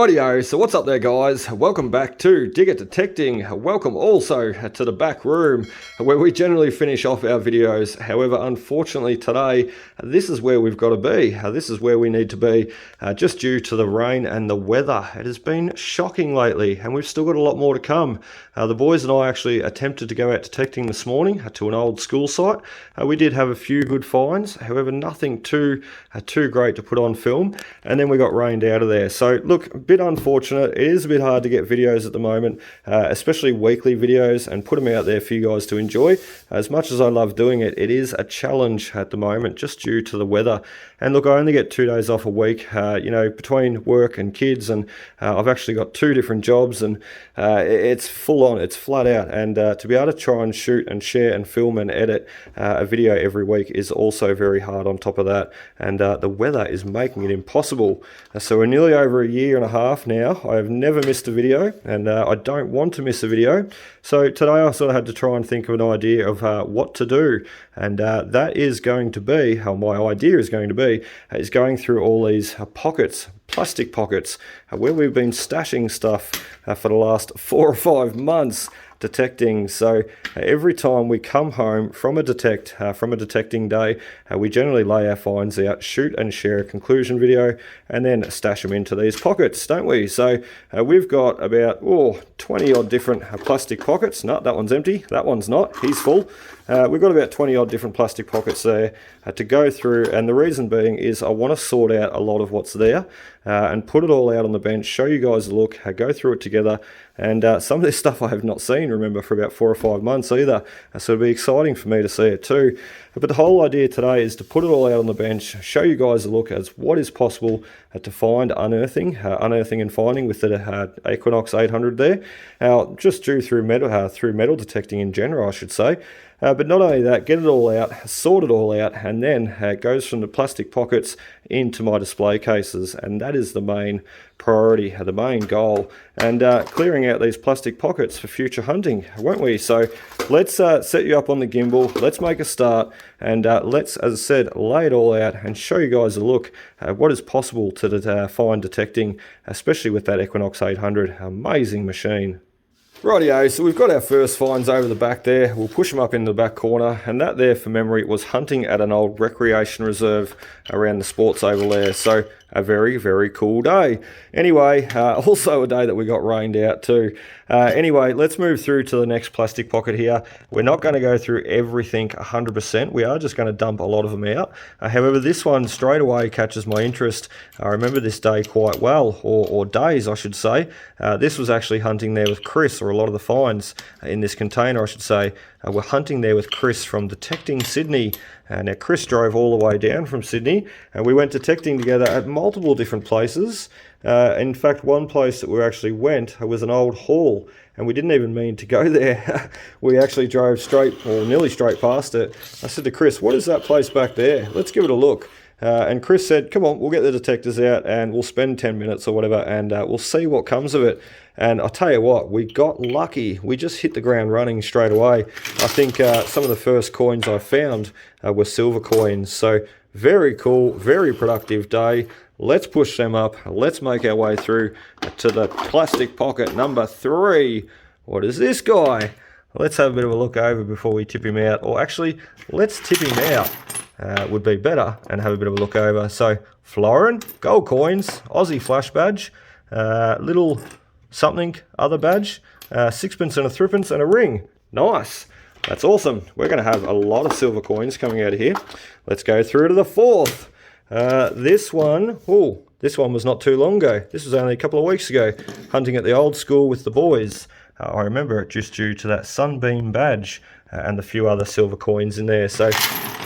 Rightio, so what's up there guys? Welcome back to Digger Detecting. Welcome also to the back room where we generally finish off our videos. However, unfortunately today, this is where we've got to be. This is where we need to be just due to the rain and the weather. It has been shocking lately and we've still got a lot more to come. The boys and I actually attempted to go out detecting this morning to an old school site. We did have a few good finds, however nothing too great to put on film, and then we got rained out of there. So look, a bit unfortunate. It is a bit hard to get videos at the moment, especially weekly videos, and put them out there for you guys to enjoy. As much as I love doing it, it is a challenge at the moment just due to the weather. And look, I only get 2 days off a week, you know, between work and kids, and I've actually got 2 different jobs, and it's full on, it's flat out, and to be able to try and shoot and share and film and edit a video every week is also very hard on top of that, and the weather is making it impossible. So we're nearly over a year and a half now. I have never missed a video, and I don't want to miss a video. So today I sort of had to try and think of an idea of what to do, and that is going to be, how my idea is going to be, is going through all these pockets, plastic pockets, where we've been stashing stuff for the last 4 or 5 months detecting. So every time we come home from a detecting day, we generally lay our finds out, shoot and share a conclusion video, and then stash them into these pockets, don't we? So we've got about 20 odd different plastic pockets. No, that one's empty, that one's not, he's full. We've got about 20 odd different plastic pockets there to go through, and the reason being is I want to sort out a lot of what's there and put it all out on the bench, show you guys a look, go through it together. And some of this stuff I have not seen, remember, for about 4 or 5 months either, so it'll be exciting for me to see it too. But the whole idea today is to put it all out on the bench, show you guys a look as what is possible to find unearthing and finding with the Equinox 800 there. Now, just due through metal detecting in general, I should say. But not only that, get it all out, sort it all out, and then it goes from the plastic pockets into my display cases, and that is the main priority, the main goal, and clearing out these plastic pockets for future hunting, won't we? So let's set you up on the gimbal, let's make a start, and let's, as I said, lay it all out and show you guys a look at what is possible to find detecting, especially with that Equinox 800, amazing machine. Rightio, so we've got our first finds over the back there. We'll push them up in the back corner, and that there, for memory, was hunting at an old recreation reserve around the sports oval there. So a very, very cool day. Anyway, also a day that we got rained out too. Anyway, let's move through to the next plastic pocket here. We're not going to go through everything 100%. We are just going to dump a lot of them out. However, this one straight away catches my interest. I remember this day quite well, or days I should say. This was actually hunting there with Chris, or a lot of the finds in this container I should say. We're hunting there with Chris from Detecting Sydney. Now Chris drove all the way down from Sydney, and we went detecting together at multiple different places. In fact, one place that we actually went was an old hall, and we didn't even mean to go there. We actually drove straight, or nearly straight past it. I said to Chris, what is that place back there? Let's give it a look. And Chris said, come on, we'll get the detectors out and we'll spend 10 minutes or whatever, and we'll see what comes of it. And I'll tell you what, we got lucky. We just hit the ground running straight away. I think some of the first coins I found were silver coins. So very cool, very productive day. Let's push them up. Let's make our way through to the plastic pocket number 3. What is this guy? Let's have a bit of a look over before we tip him out. Or actually, let's tip him out. Would be better, and have a bit of a look over. So Florin, gold coins, Aussie flash badge, little something other badge, 6pence and a 3pence and a ring. Nice, that's awesome. We're going to have a lot of silver coins coming out of here. Let's go through to the 4th. This one was not too long ago. This was only a couple of weeks ago, hunting at the old school with the boys. I remember it just due to that sunbeam badge and the few other silver coins in there. So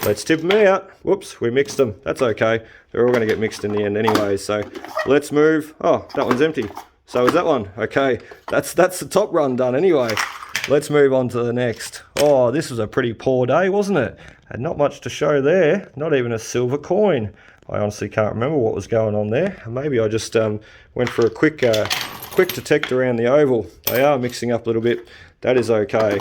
let's tip them out. Whoops, we mixed them. That's okay. They're all going to get mixed in the end anyway. So let's move. Oh, that one's empty. So is that one. Okay, that's the top run done anyway. Let's move on to the next. Oh, this was a pretty poor day, wasn't it? And not much to show there. Not even a silver coin. I honestly can't remember what was going on there. Maybe I just went for a quick detect around the oval. They are mixing up a little bit. That is okay.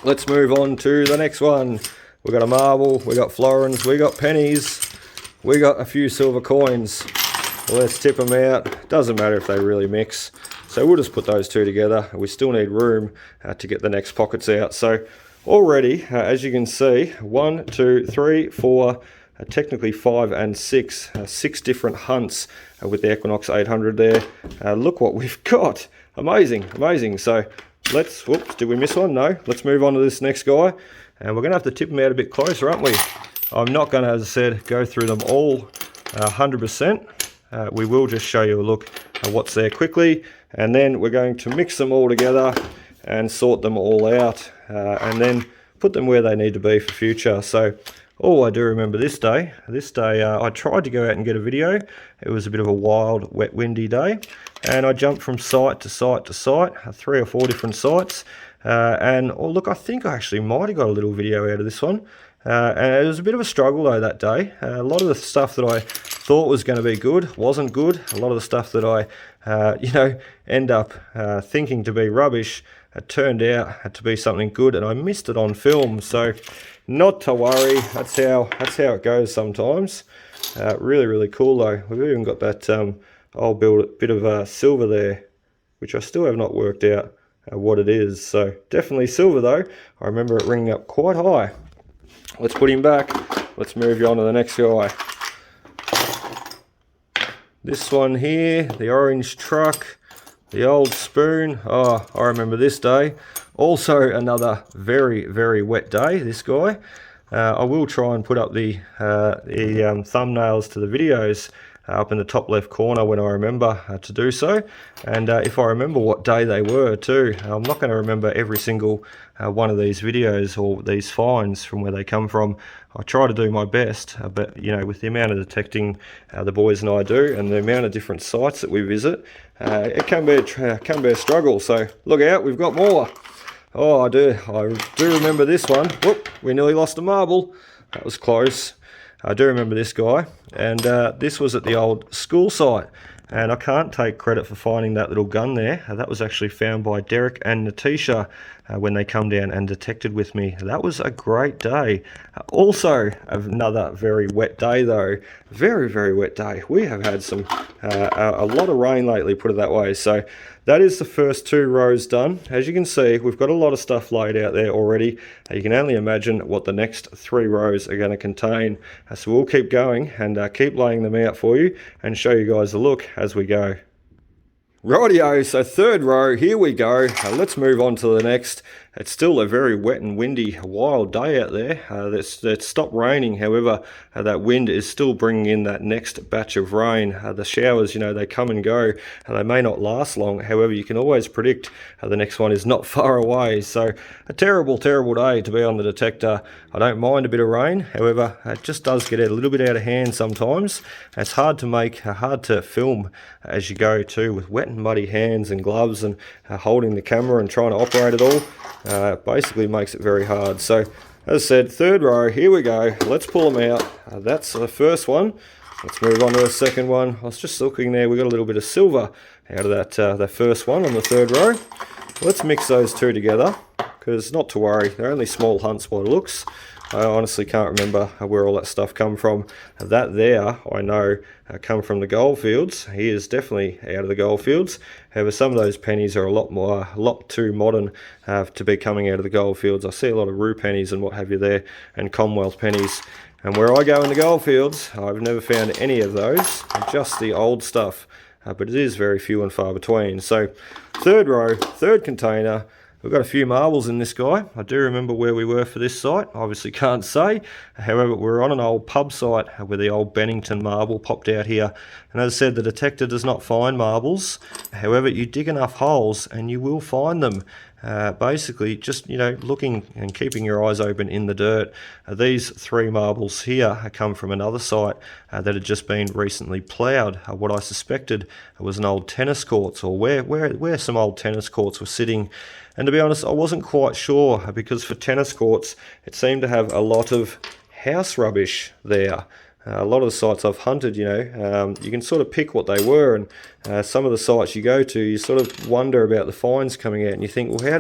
Let's move on to the next one. We got a marble, we got florins, we got pennies, we got a few silver coins. Let's tip them out. Doesn't matter if they really mix. So we'll just put those two together. We still need room to get the next pockets out. So already, as you can see, 1, 2, 3, 4, technically 5 and 6, 6 different hunts with the Equinox 800 there. Look what we've got. Amazing, amazing. So let's, whoops, did we miss one? No. Let's move on to this next guy. And we're going to have to tip them out a bit closer, aren't we? I'm not going to, as I said, go through them all 100%. We will just show you a look at what's there quickly. And then we're going to mix them all together and sort them all out. And then put them where they need to be for future. So, I do remember this day. I tried to go out and get a video. It was a bit of a wild, wet, windy day. And I jumped from site to site to site, 3 or 4 different sites. And look, I think I actually might have got a little video out of this one. And it was a bit of a struggle though that day. A lot of the stuff that I thought was going to be good wasn't good. A lot of the stuff that I, end up thinking to be rubbish, turned out to be something good, and I missed it on film. So, not to worry. That's how it goes sometimes. Really, really cool though. We've even got that old bit of silver there, which I still have not worked out what it is. So definitely silver though. I remember it ringing up quite high. Let's put him back. Let's move you on to the next guy. This one here, the orange truck, the old spoon. Oh, I remember this day. Also another very, very wet day, this guy. I will try and put up the thumbnails to the videos up in the top left corner when I remember to do so. And if I remember what day they were too. I'm not going to remember every single one of these videos or these finds from where they come from. I try to do my best, but with the amount of detecting the boys and I do, and the amount of different sites that we visit, it can be a struggle. So look out, we've got more. Oh, I do remember this one. Whoop, we nearly lost a marble. That was close. I do remember this guy, and this was at the old school site. And I can't take credit for finding that little gun there. That was actually found by Derek and Natisha when they come down and detected with me. That was a great day. Also, another very wet day though. Very, very wet day. We have had a lot of rain lately, put it that way. So that is the first 2 rows done. As you can see, we've got a lot of stuff laid out there already. You can only imagine what the next 3 rows are going to contain. So we'll keep going and keep laying them out for you and show you guys a look as we go. Rightio, so 3rd row, here we go. Let's move on to the next. It's still a very wet and windy, wild day out there. It's stopped raining, however, that wind is still bringing in that next batch of rain. The showers, they come and go, and they may not last long. However, you can always predict the next one is not far away. So a terrible, terrible day to be on the detector. I don't mind a bit of rain, however, it just does get a little bit out of hand sometimes. It's hard to film as you go too, with wet and muddy hands and gloves and holding the camera and trying to operate it all. Basically makes it very hard. So as I said, 3rd row, here we go. Let's pull them out. That's the first one. Let's move on to the second one. I was just looking there, we got a little bit of silver out of that first one on the 3rd row. Let's mix those 2 together, because not to worry, they're only small hunts by the looks. I honestly can't remember where all that stuff come from. That there, I know, come from the goldfields. He is definitely out of the goldfields. However, some of those pennies are a lot too modern to be coming out of the goldfields. I see a lot of rue pennies and what have you there, and Commonwealth pennies. And where I go in the goldfields, I've never found any of those, just the old stuff. But it is very few and far between. So 3rd row, 3rd container. We've got a few marbles in this guy. I do remember where we were for this site. Obviously can't say. However, we're on an old pub site where the old Bennington marble popped out here. And as I said, the detector does not find marbles. However, you dig enough holes and you will find them. Basically, just looking and keeping your eyes open in the dirt. These 3 marbles here come from another site that had just been recently ploughed. What I suspected was an old tennis courts, or where some old tennis courts were sitting. And to be honest, I wasn't quite sure, because for tennis courts, it seemed to have a lot of house rubbish there. A lot of the sites I've hunted, you can sort of pick what they were, and some of the sites you go to, you sort of wonder about the finds coming out, and you think, well,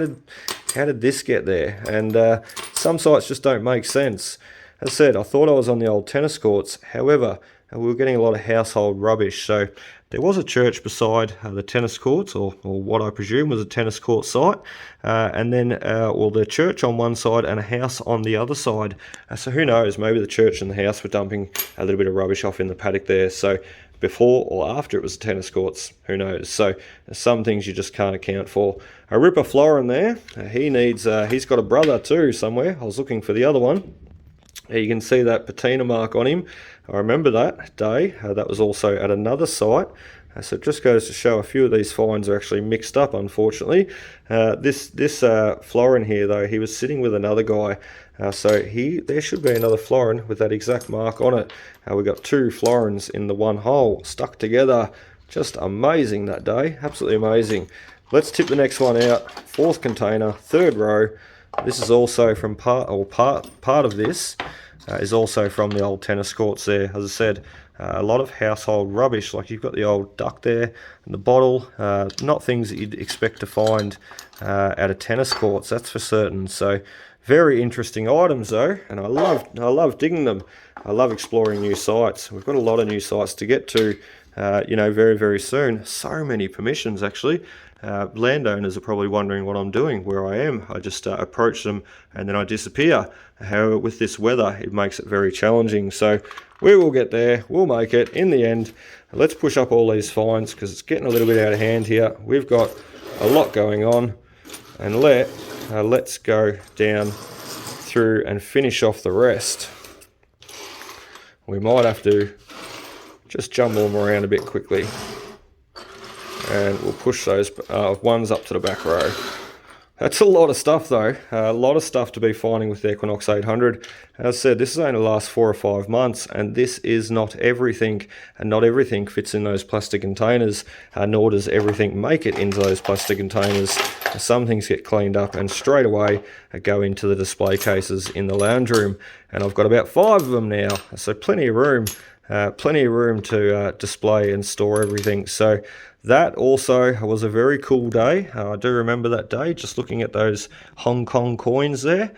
how did this get there? And some sites just don't make sense. As I said, I thought I was on the old tennis courts. However, we were getting a lot of household rubbish. So there was a church beside the tennis courts, or what I presume was a tennis court site, and then the church on one side and a house on the other side. So who knows, maybe the church and the house were dumping a little bit of rubbish off in the paddock there. So before or after it was tennis courts, who knows. So some things you just can't account for. A Ripper Florin there, he's got a brother too somewhere. I was looking for the other one. You can see that patina mark on him. I remember that day. That was also at another site. So it just goes to show a few of these finds are actually mixed up, unfortunately. This florin here, though, he was sitting with another guy. There should be another florin with that exact mark on it. We got two florins in the one hole, stuck together. Just amazing that day, absolutely amazing. Let's tip the next one out. Fourth container, third row. This is also from part of this is also from the old tennis courts there. As I said, a lot of household rubbish, like you've got the old duck there and the bottle, not things that you'd expect to find at a tennis courts, that's for certain. So very interesting items though, and I love digging them. I love exploring new sites. We've got a lot of new sites to get to, very, very soon. So many permissions actually. Landowners are probably wondering what I'm doing, where I am. I just approach them and then I disappear. However, with this weather, it makes it very challenging. So we will get there. We'll make it in the end. Let's push up all these finds because it's getting a little bit out of hand here. We've got a lot going on, and let's go down through and finish off the rest. We might have to just jumble them around a bit quickly. And we'll push those ones up to the back row. That's a lot of stuff though, a lot of stuff to be finding with the Equinox 800. As I said, this is only the last 4 or 5 months, and this is not everything, and not everything fits in those plastic containers, nor does everything make it into those plastic containers. Some things get cleaned up and straight away go into the display cases in the lounge room, and I've got about 5 of them now, so plenty of room to display and store everything. So that also was a very cool day. I do remember that day, just looking at those Hong Kong coins there.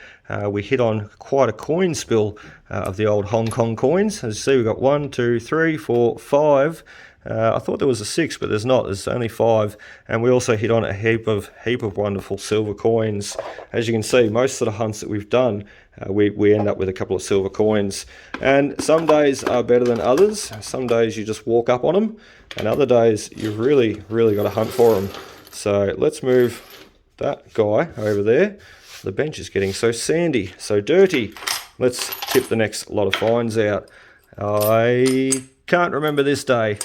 We hit on quite a coin spill of the old Hong Kong coins. As you see, we've got 1, 2, 3, 4, 5. I thought there was a 6, but there's not. There's only 5. And we also hit on a heap of wonderful silver coins. As you can see, most of the hunts that we've done, we end up with a couple of silver coins. And some days are better than others. Some days you just walk up on them, and other days you've really got to hunt for them. So let's move that guy over there. The bench is getting so sandy, so dirty. Let's tip the next lot of finds out. I can't remember this day.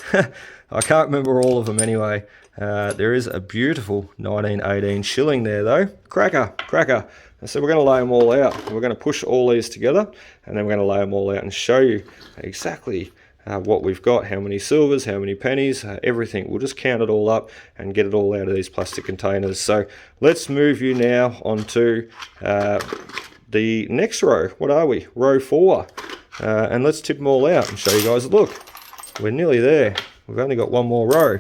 I can't remember all of them anyway. There is a beautiful 1918 shilling there though. Cracker. So we're going to lay them all out. We're going to push all these together, and then we're going to lay them all out and show you exactly what we've got, how many silvers, how many pennies, everything. We'll just count it all up and get it all out of these plastic containers. So let's move you now onto the next row. What are we? Row 4. And let's tip them all out and show you guys. Look, we're nearly there. We've only got 1 more row.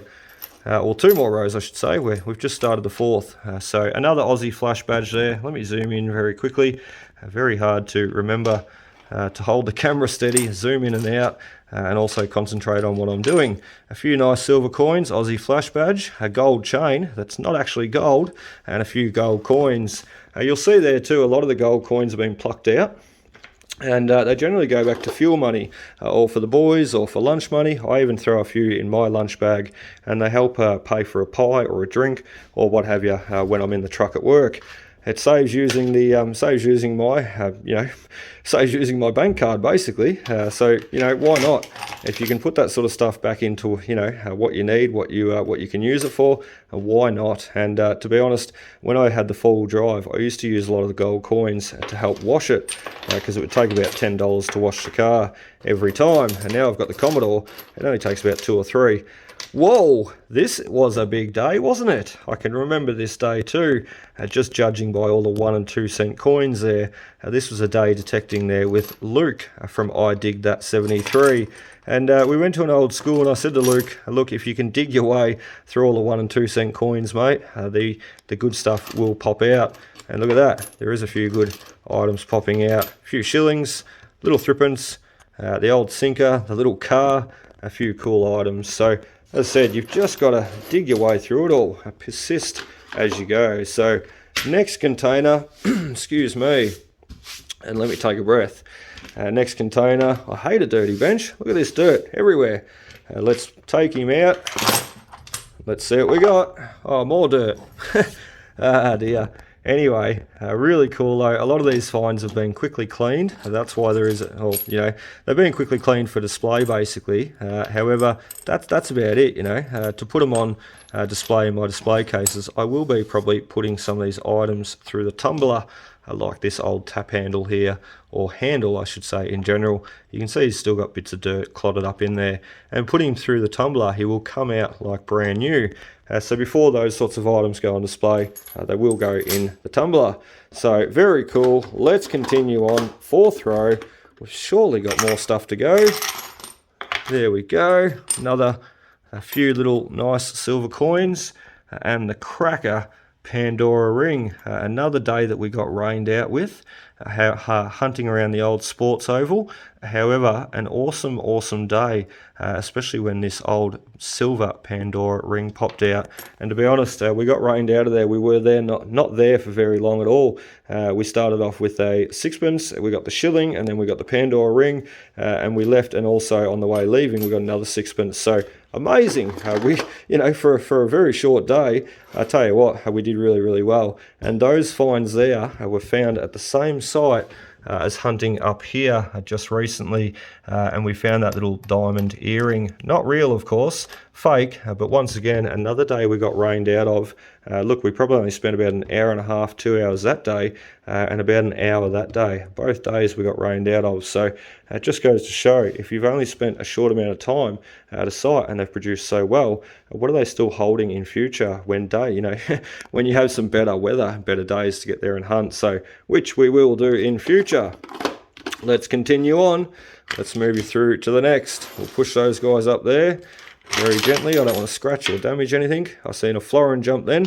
Or 2 more rows, I should say. We've just started the 4th. So another Aussie flash badge there. Let me zoom in very quickly. Very hard to remember to hold the camera steady, zoom in and out, and also concentrate on what I'm doing. A few nice silver coins, Aussie flash badge, a gold chain that's not actually gold, and a few gold coins. You'll see there too, a lot of the gold coins have been plucked out. And they generally go back to fuel money, or for the boys, or for lunch money. I even throw a few in my lunch bag, and they help pay for a pie or a drink, or what have you, when I'm in the truck at work. It saves using the saves using my bank card basically. So why not? If you can put that sort of stuff back into what you need, what you can use it for, why not? And to be honest, when I had the 4-wheel drive, I used to use a lot of the gold coins to help wash it, because it would take about $10 to wash the car every time. And now I've got the Commodore, it only takes about 2 or 3. Whoa, this was a big day, wasn't it? I can remember this day too, just judging by all the 1 and 2 cent coins there. This was a day detecting there with Luke from I Dig That 73. And we went to an old school, and I said to Luke, look, if you can dig your way through all the 1 and 2 cent coins, mate, the good stuff will pop out. And look at that, there is a few good items popping out. A few shillings, little threepence, the old sinker, the little car, a few cool items. So as I said, you've just got to dig your way through it all, persist as you go. So next container, excuse me, and let me take a breath. Next container, I hate a dirty bench. Look at this dirt everywhere. Let's take him out. Let's see what we got. Oh, more dirt. Ah dear. Anyway, really cool though. A lot of these finds have been quickly cleaned. That's why there is, they've been quickly cleaned for display basically. However, that's about it, to put them on display in my display cases. I will be probably putting some of these items through the tumbler, like this old tap handle here, or handle I should say in general. You can see he's still got bits of dirt clotted up in there, and putting him through the tumbler he will come out like brand new. So before those sorts of items go on display, they will go in the tumbler. So very cool. Let's continue on. Fourth row. We've surely got more stuff to go. There we go. A few little nice silver coins, and the cracker Pandora ring. Another day that we got rained out with, hunting around the old sports oval. However, an awesome day, especially when this old silver Pandora ring popped out. And to be honest, we got rained out of there. We were there not there for very long at all. We started off with a sixpence, we got the shilling, and then we got the Pandora ring, and we left, and also on the way leaving we got another sixpence. So amazing. For a very short day, I tell you what, we did really well. And those finds there were found at the same site as hunting up here just recently, and we found that little diamond earring. Not real, of course, fake, but once again, another day we got rained out of. Look, we probably only spent about an hour and a half, 2 hours that day, and about an hour that day. Both days we got rained out of. So it just goes to show, if you've only spent a short amount of time at a site and they've produced so well, what are they still holding in future when when you have some better weather, better days to get there and hunt, so which we will do in future. Let's continue on. Let's move you through to the next. We'll push those guys up there very gently. I don't want to scratch or damage anything. I seen a florin jump then.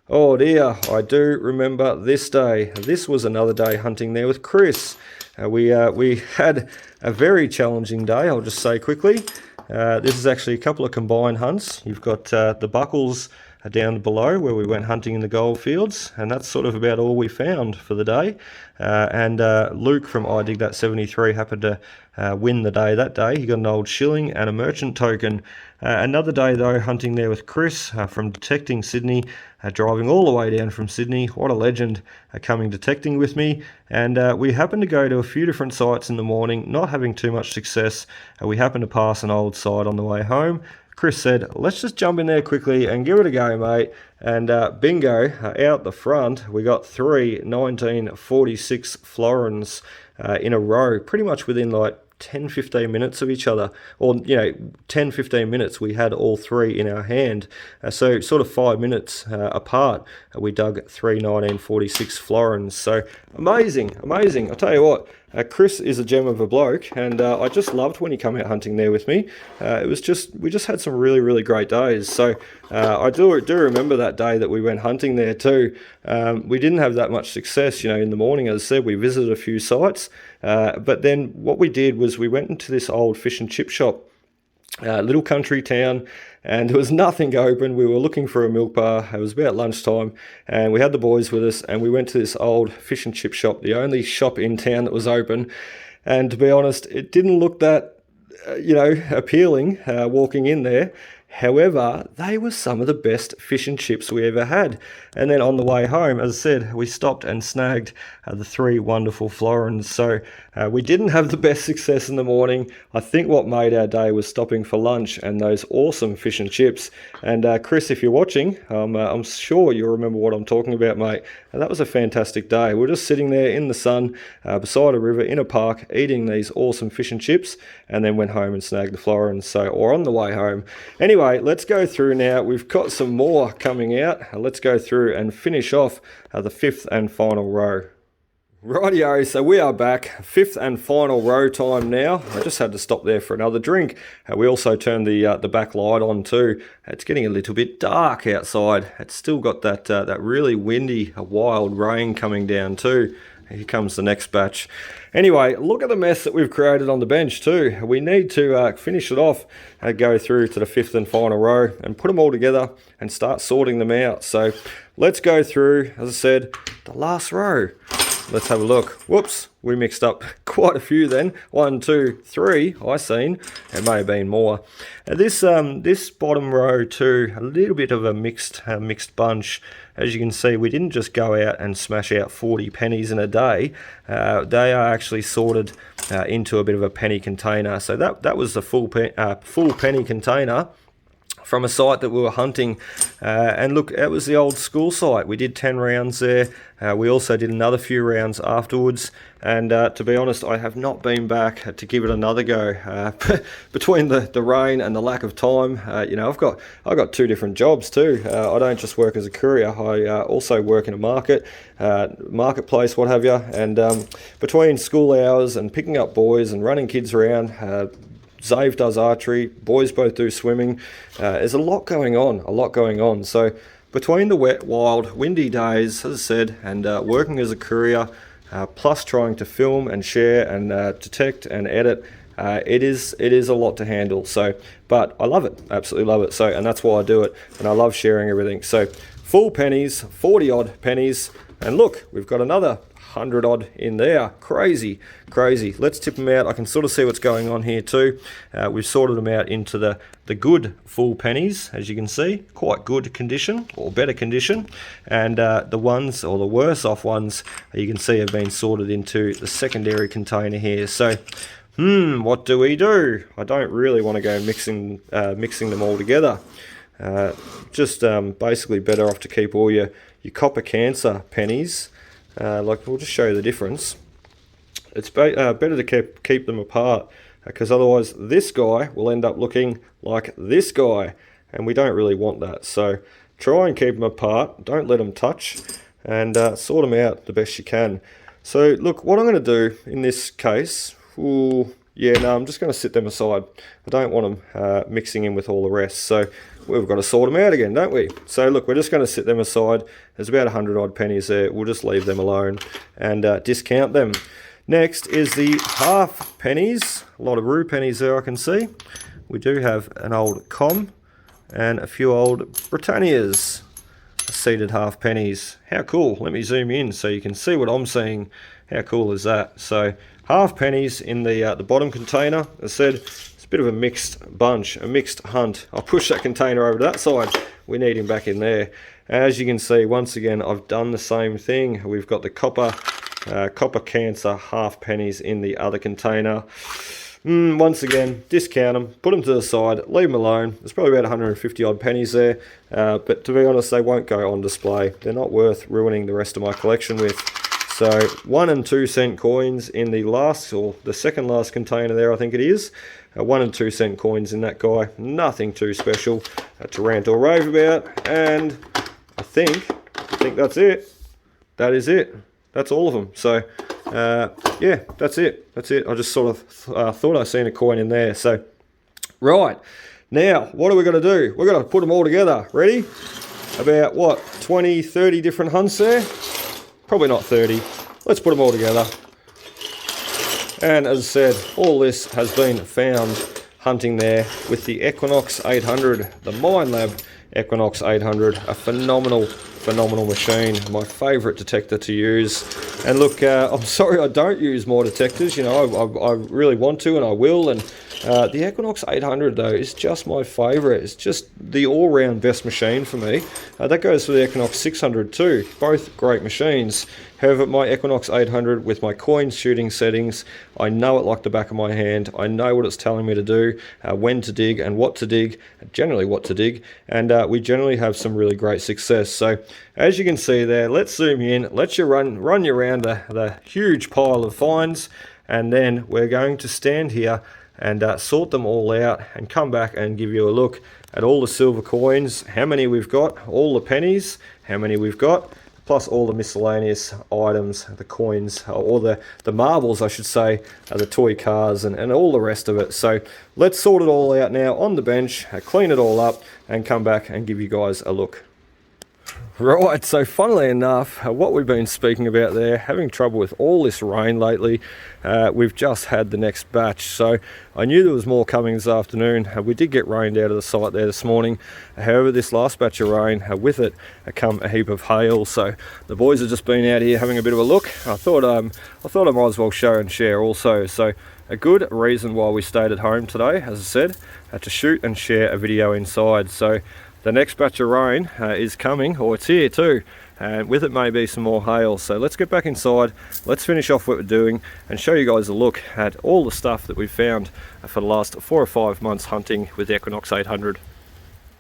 Oh dear, I do remember this day. This was another day hunting there with Chris. We had a very challenging day, I'll just say quickly. This is actually a couple of combined hunts. You've got the buckles down below where we went hunting in the gold fields, and that's sort of about all we found for the day. And Luke from I Dig That 73 happened to win the day that day. He got an old shilling and a merchant token. Another day though, hunting there with Chris from Detecting Sydney, driving all the way down from Sydney. What a legend, coming detecting with me. And we happened to go to a few different sites in the morning, not having too much success. We happened to pass an old site on the way home. Chris said, let's just jump in there quickly and give it a go, mate. And bingo, out the front, we got 3 1946 florins in a row, pretty much within like 10-15 minutes of each other, or 10-15 minutes we had all 3 in our hand, so sort of 5 minutes apart we dug 3 1946 florins. So amazing. I'll tell you what, Chris is a gem of a bloke, and I just loved when he came out hunting there with me. We just had some really great days. So I do remember that day that we went hunting there too. We didn't have that much success, in the morning. As I said, we visited a few sites, but then what we did was we went into this old fish and chip shop, little country town, and there was nothing open. We were looking for a milk bar. It was about lunchtime, and we had the boys with us, and we went to this old fish and chip shop, the only shop in town that was open. And to be honest, it didn't look that appealing walking in there. However, they were some of the best fish and chips we ever had. And then on the way home, as I said, we stopped and snagged the 3 wonderful florins. So we didn't have the best success in the morning. I think what made our day was stopping for lunch and those awesome fish and chips. And Chris, if you're watching, I'm sure you'll remember what I'm talking about, mate. And that was a fantastic day. We're just sitting there in the sun beside a river in a park eating these awesome fish and chips, and then went home and snagged the florins, or on the way home. Anyway, let's go through now. We've got some more coming out. Let's go through and finish off the 5th and final row. Rightio, so we are back, 5th and final row time now. I just had to stop there for another drink. We also turned the back light on too. It's getting a little bit dark outside. It's still got that really windy, wild rain coming down too. here comes the next batch. Anyway, look at the mess that we've created on the bench too. We need to finish it off, go through to the 5th and final row and put them all together and start sorting them out. So let's go through, as I said, the last row. Let's have a look. Whoops, we mixed up quite a few then. 1, 2, 3, I seen. It may have been more. This bottom row too, a little bit of a mixed bunch. As you can see, we didn't just go out and smash out 40 pennies in a day. They are actually sorted into a bit of a penny container. So that was the full penny container from a site that we were hunting, and look, it was the old school site. We did 10 rounds there. We also did another few rounds afterwards, and to be honest, I have not been back to give it another go. Between the rain and the lack of time, you know, I've got 2 different jobs too. I don't just work as a courier. I also work in a marketplace, what have you, and between school hours and picking up boys and running kids around, Zave does archery, boys both do swimming. There's a lot going on. So between the wet, wild, windy days, as I said, and working as a courier, plus trying to film and share and detect and edit, it is a lot to handle. So, but I love it, absolutely love it. So, and that's why I do it, and I love sharing everything. So, full pennies, 40 odd pennies, and look, we've got another 100 odd in there. Crazy. Let's tip them out. I can sort of see what's going on here too. We've sorted them out into the good full pennies, as you can see, quite good condition or better condition, and the ones, or the worse off ones, you can see have been sorted into the secondary container here. So what do we do? I don't really want to go mixing them all together. Just basically better off to keep all your copper cancer pennies. Like, we'll just show you the difference. It's better to keep them apart, because otherwise this guy will end up looking like this guy, and we don't really want that. So try and keep them apart, don't let them touch, and sort them out the best you can. So look, what I'm going to do in this case, I'm just going to sit them aside. I don't want them mixing in with all the rest. So we've got to sort them out again, don't we? So look, we're just going to sit them aside. There's about 100 odd pennies there. We'll just leave them alone and discount them. Next is the half pennies. A lot of rue pennies there, I can see. We do have an old Com and a few old Britannias. Seeded half pennies. How cool. Let me zoom in so you can see what I'm seeing. How cool is that? So half pennies in the bottom container. As I said, it's a bit of a mixed bunch, a mixed hunt. I'll push that container over to that side. We need him back in there. As you can see, once again, I've done the same thing. We've got the copper cancer half pennies in the other container. Once again, discount them, put them to the side, leave them alone. There's probably about 150 odd pennies there, but to be honest, they won't go on display. They're not worth ruining the rest of my collection with. So 1 and 2 cent coins in the last, or the second last container there, I think it is. 1 and 2 cent coins in that guy. Nothing too special to rant or rave about. And I think that's it. That is it. That's all of them. So yeah, that's it. I just sort of thought I seen a coin in there. So right, now what are we going to do? We're going to put them all together. Ready? About what, 20, 30 different hunts there? Probably not 30. Let's put them all together. And as I said, all this has been found hunting there with the Equinox 800, the MINELAB Equinox 800, a phenomenal machine, my favourite detector to use. And look, I'm sorry I don't use more detectors, you know, I really want to and I will, and the Equinox 800 though is just my favourite. It's just the all-round best machine for me. That goes for the Equinox 600 too, both great machines. However, my Equinox 800 with my coin shooting settings, I know it like the back of my hand. I know what it's telling me to do, when to dig and what to dig, generally what to dig, and we generally have some really great success. So as you can see there, let's zoom in, let you run you around the huge pile of finds, and then we're going to stand here and sort them all out and come back and give you a look at all the silver coins, how many we've got, all the pennies, how many we've got, plus all the miscellaneous items, the coins, or the marbles I should say, the toy cars and all the rest of it. So let's sort it all out now on the bench, clean it all up and come back and give you guys a look. Right, so funnily enough, what we've been speaking about there, having trouble with all this rain lately, we've just had the next batch. So I knew there was more coming this afternoon. We did get rained out of the site there this morning. However, this last batch of rain, with it come a heap of hail. So the boys have just been out here having a bit of a look. I thought I might as well show and share also. So a good reason why we stayed at home today, as I said, to shoot and share a video inside. So the next batch of rain is coming, or it's here too, and with it may be some more hail. So let's get back inside, let's finish off what we're doing and show you guys a look at all the stuff that we've found for the last 4 or 5 months hunting with the Equinox 800.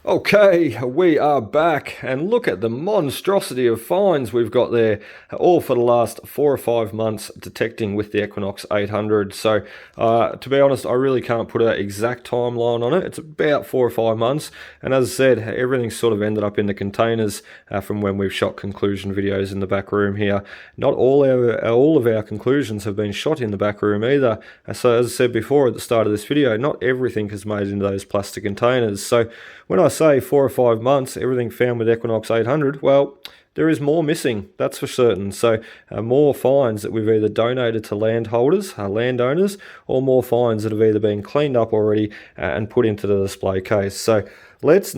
Okay, we are back, and look at the monstrosity of finds we've got there, all for the last 4 or 5 months detecting with the Equinox 800. So to be honest, I really can't put an exact timeline on it. It's about 4 or 5 months, and as I said, everything's sort of ended up in the containers from when we've shot conclusion videos in the back room here. Not all of our conclusions have been shot in the back room either. So as I said before at the start of this video, not everything is made into those plastic containers. So when I say 4 or 5 months, everything found with Equinox 800, well, there is more missing, that's for certain. So more finds that we've either donated to landowners, or more finds that have either been cleaned up already and put into the display case. So let's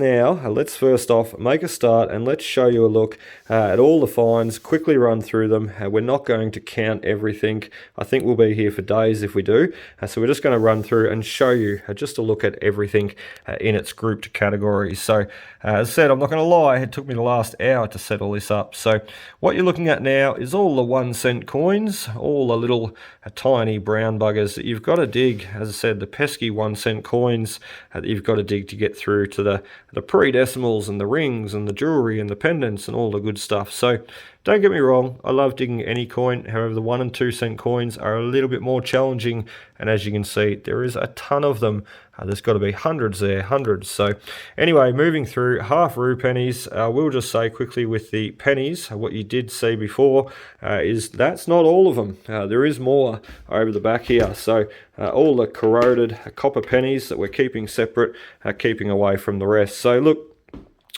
first off make a start, and let's show you a look at all the finds, quickly run through them. We're not going to count everything. I think we'll be here for days if we do. So we're just going to run through and show you just a look at everything in its grouped categories. So as I said, I'm not going to lie, it took me the last hour to set all this up. So what you're looking at now is all the 1-cent coins, all the little tiny brown buggers that you've got to dig. As I said, the pesky 1-cent coins that you've got to dig to get through to the pre-decimals and the rings and the jewelry and the pendants and all the good stuff. So don't get me wrong, I love digging any coin. However, the 1 and 2 cent coins are a little bit more challenging, and as you can see, there is a ton of them. There's got to be hundreds there, hundreds. So anyway, moving through half rue pennies, we'll just say quickly with the pennies, what you did see before is that's not all of them. There is more over the back here. So all the corroded copper pennies that we're keeping separate, keeping away from the rest. So look,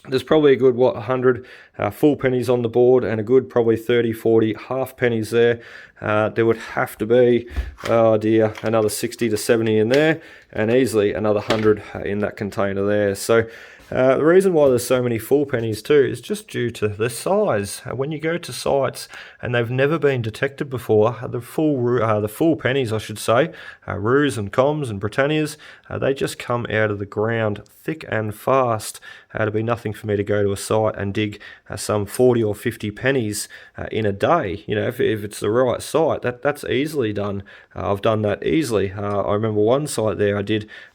there's probably a good 100 full pennies on the board, and a good probably 30-40 half pennies there. There would have to be, oh dear, another 60 to 70 in there, and easily another 100 in that container there. So the reason why there's so many full pennies too is just due to the size. When you go to sites and they've never been detected before, the full pennies, I should say, roos and coms and Britannias, they just come out of the ground thick and fast. It'd be nothing for me to go to a site and dig some 40 or 50 pennies in a day. You know, if it's the right site, that's easily done. I've done that easily. I remember one site there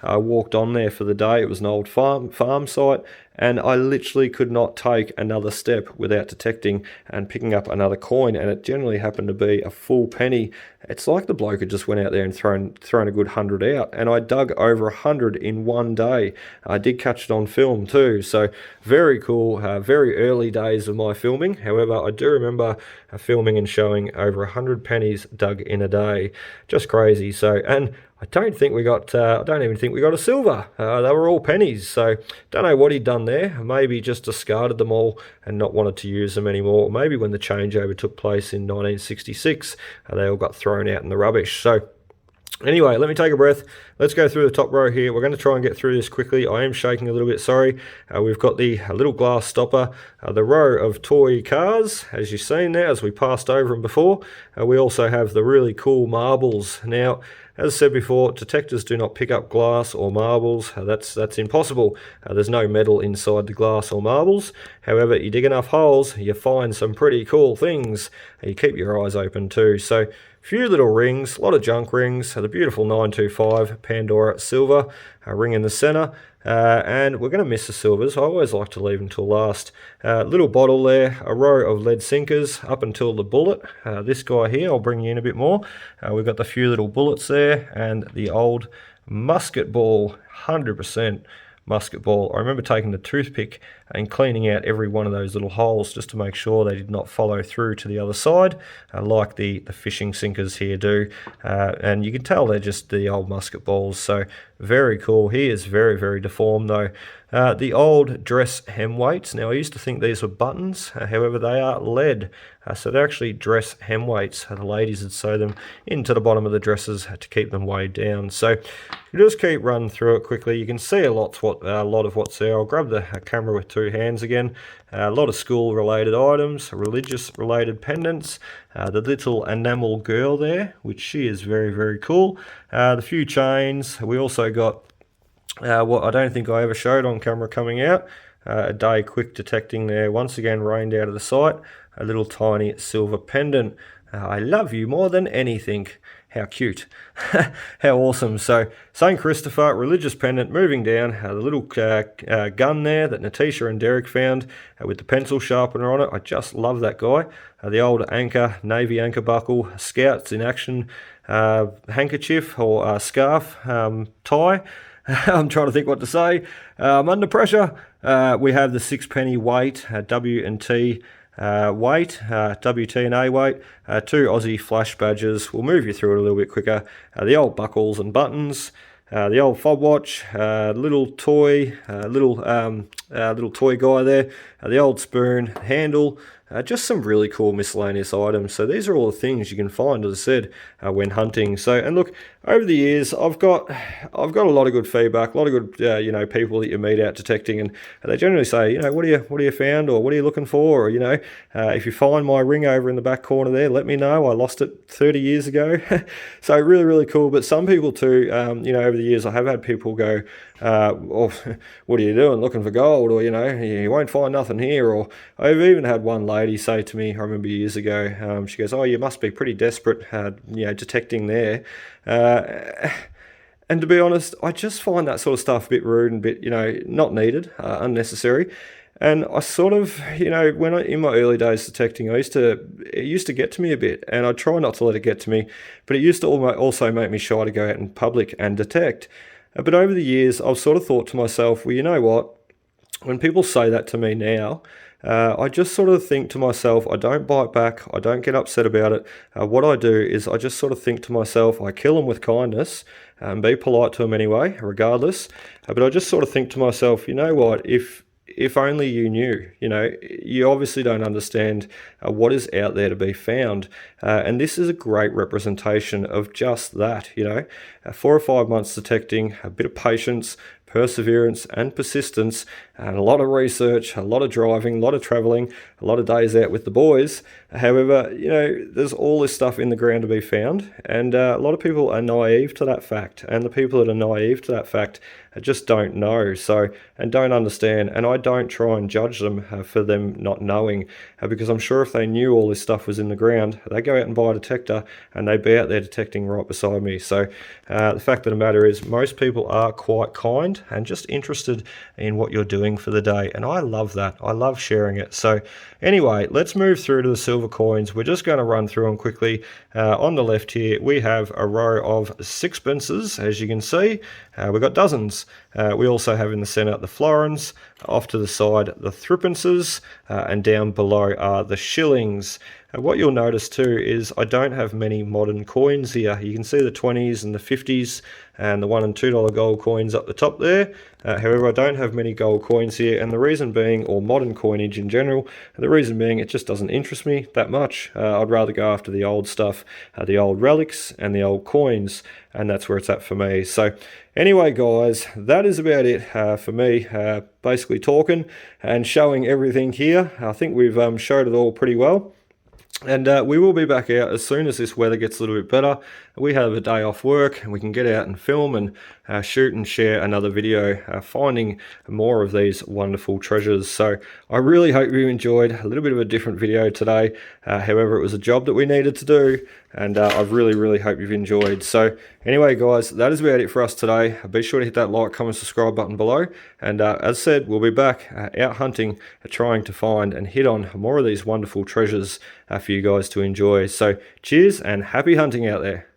I walked on there for the day. It was an old farm site, and I literally could not take another step without detecting and picking up another coin, and it generally happened to be a full penny. It's like the bloke had just went out there and thrown a good 100 out, and I dug over 100 in one day. I did catch it on film too, so very cool, very early days of my filming. However, I do remember filming and showing over 100 pennies dug in a day. Just crazy. So, and I don't even think we got a silver. They were all pennies, so don't know what he'd done there. Maybe just discarded them all and not wanted to use them anymore. Maybe when the changeover took place in 1966, they all got thrown out in the rubbish. So anyway, let me take a breath. Let's go through the top row here. We're going to try and get through this quickly. I am shaking a little bit, sorry. We've got the little glass stopper, the row of toy cars, as you've seen there, as we passed over them before. We also have the really cool marbles. Now, as I said before, detectors do not pick up glass or marbles. That's impossible. There's no metal inside the glass or marbles. However, you dig enough holes, you find some pretty cool things. You keep your eyes open too. So, few little rings, a lot of junk rings. The beautiful 925 Pandora silver ring in the center. And we're going to miss the silvers. I always like to leave them till last. Little bottle there, a row of lead sinkers up until the bullet. This guy here, I'll bring you in a bit more. We've got the few little bullets there, and the old musket ball, 100% musket ball. I remember taking the toothpick and cleaning out every one of those little holes just to make sure they did not follow through to the other side, like the fishing sinkers here do. And you can tell they're just the old musket balls. So very cool. He is very, very deformed though. The old dress hem weights. Now I used to think these were buttons, however they are lead. So they're actually dress hem weights. The ladies would sew them into the bottom of the dresses to keep them weighed down. So you just keep running through it quickly. You can see a lot of what's there. I'll grab the camera with two hands again. A lot of school related items, religious related pendants, the little enamel girl there, which she is very, very cool. The few chains. We also got what I don't think I ever showed on camera coming out. A day quick detecting there, once again rained out of the sight. A little tiny silver pendant. I love you more than anything. How cute. How awesome. So St. Christopher, religious pendant, moving down. The little gun there that Natisha and Derek found with the pencil sharpener on it. I just love that guy. The old anchor, navy anchor buckle, scouts in action, handkerchief or scarf, tie. I'm trying to think what to say. Under pressure. We have the 6-penny weight, W&T weight, WT&A weight, 2 Aussie flash badges. We'll move you through it a little bit quicker. The old buckles and buttons, the old fob watch, little toy, little toy guy there, the old spoon, handle. Just some really cool miscellaneous items. So these are all the things you can find, as I said, when hunting. So, and look, over the years, I've got a lot of good feedback, a lot of good, people that you meet out detecting, and they generally say, what do you found, or what are you looking for, or if you find my ring over in the back corner there, let me know. I lost it 30 years ago. So really, really cool. But some people too, over the years, I have had people go, what are you doing, looking for gold, or you won't find nothing here. Or I've even had one lady say to me, I remember years ago, she goes, oh, you must be pretty desperate, detecting there. And to be honest, I just find that sort of stuff a bit rude and a bit, not needed, unnecessary. And I sort of, in my early days detecting, it used to get to me a bit, and I try not to let it get to me, but it used to also make me shy to go out in public and detect. But over the years, I've sort of thought to myself, well, you know what? When people say that to me now, I just sort of think to myself, I don't bite back, I don't get upset about it. What I do is I just sort of think to myself, I kill them with kindness, and be polite to them anyway, regardless. But I just sort of think to myself, you know what, if only you knew, you obviously don't understand what is out there to be found. And this is a great representation of just that, 4 or 5 months detecting, a bit of patience, perseverance and persistence, and a lot of research, a lot of driving, a lot of traveling, a lot of days out with the boys. However, there's all this stuff in the ground to be found, and a lot of people are naive to that fact, and the people that are naive to that fact just don't know, and don't understand, and I don't try and judge them for them not knowing, because I'm sure if they knew all this stuff was in the ground, they'd go out and buy a detector, and they'd be out there detecting right beside me. So the fact of the matter is, most people are quite kind and just interested in what you're doing for the day, and I love that. I love sharing it. So anyway, let's move through to the silver coins. We're just going to run through them quickly. On the left here, we have a row of sixpences, as you can see. We've got dozens. We also have in the center the florins, off to the side the threepences, and down below are the shillings. What you'll notice too is I don't have many modern coins here. You can see the 20s and the 50s and the $1 and $2 gold coins up the top there. However, I don't have many gold coins here, and the reason being, or modern coinage in general, the reason being it just doesn't interest me that much. I'd rather go after the old stuff, the old relics and the old coins, and that's where it's at for me. So anyway, guys, that is about it for me, basically talking and showing everything here. I think we've showed it all pretty well. And we will be back out as soon as this weather gets a little bit better. We have a day off work and we can get out and film and shoot and share another video finding more of these wonderful treasures. So I really hope you enjoyed a little bit of a different video today. However, it was a job that we needed to do, and I really hope you've enjoyed. So anyway, guys, that is about it for us today. Be sure to hit that like, comment, subscribe button below. And as said, we'll be back out hunting, trying to find and hit on more of these wonderful treasures for you guys to enjoy. So cheers and happy hunting out there.